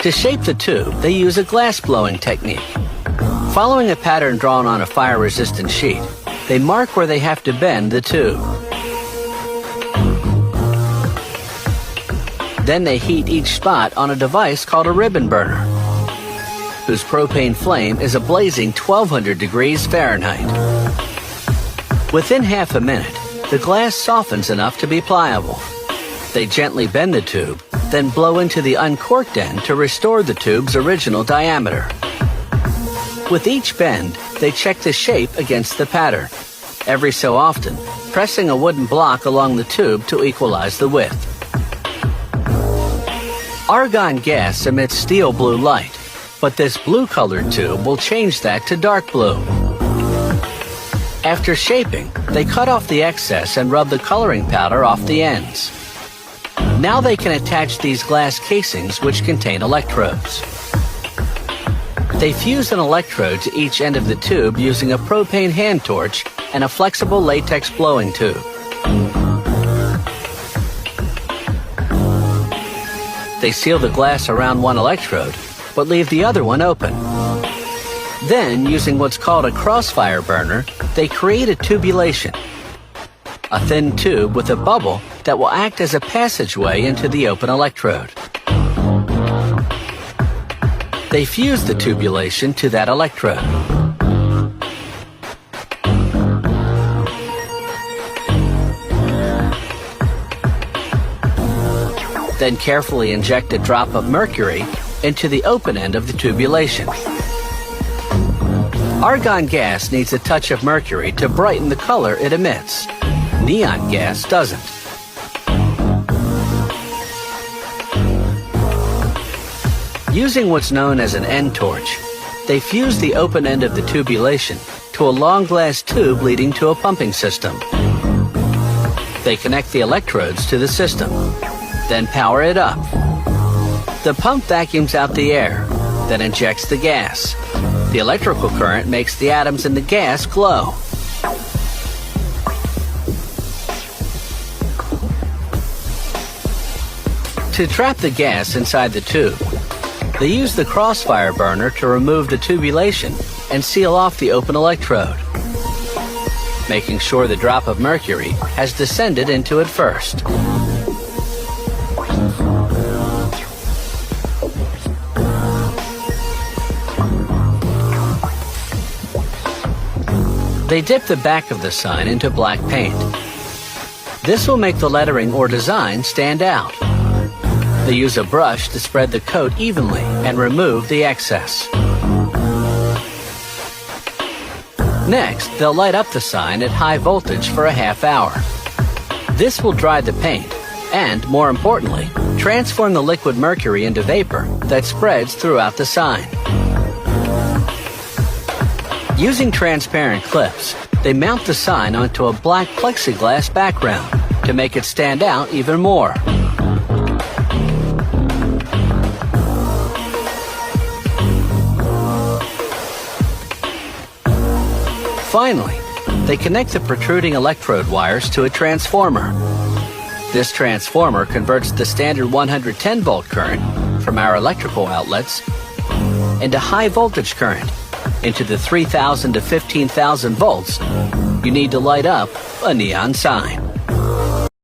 To shape the tube, they use a glass blowing technique. Following a pattern drawn on a fire-resistant sheet, they mark where they have to bend the tube. Then they heat each spot on a device called a ribbon burner, whose propane flame is a blazing 1200 degrees Fahrenheit. Within half a minute, the glass softens enough to be pliable. They gently bend the tube, then blow into the uncorked end to restore the tube's original diameter. With each bend, they check the shape against the pattern, every so often pressing a wooden block along the tube to equalize the width. Argon gas emits steel blue light, but this blue-colored tube will change that to dark blue. After shaping, they cut off the excess and rub the coloring powder off the ends. Now they can attach these glass casings which contain electrodes. They fuse an electrode to each end of the tube using a propane hand torch and a flexible latex blowing tube. They seal the glass around one electrode, but leave the other one open. Then, using what's called a crossfire burner, they create a tubulation, a thin tube with a bubble that will act as a passageway into the open electrode. They fuse the tubulation to that electrode. Then carefully inject a drop of mercury into the open end of the tubulation. Argon gas needs a touch of mercury to brighten the color it emits. Neon gas doesn't. Using what's known as an end torch, they fuse the open end of the tubulation to a long glass tube leading to a pumping system. They connect the electrodes to the system, then power it up. The pump vacuums out the air, then injects the gas. The electrical current makes the atoms in the gas glow. To trap the gas inside the tube, they use the crossfire burner to remove the tubulation and seal off the open electrode, making sure the drop of mercury has descended into it first. They dip the back of the sign into black paint. This will make the lettering or design stand out. They use a brush to spread the coat evenly and remove the excess. Next, they'll light up the sign at high voltage for a half hour. This will dry the paint and, more importantly, transform the liquid mercury into vapor that spreads throughout the sign. Using transparent clips, they mount the sign onto a black plexiglass background to make it stand out even more. Finally, they connect the protruding electrode wires to a transformer. This transformer converts the standard 110-volt current from our electrical outlets into high voltage current, into the 3,000 to 15,000 volts you need to light up a neon sign.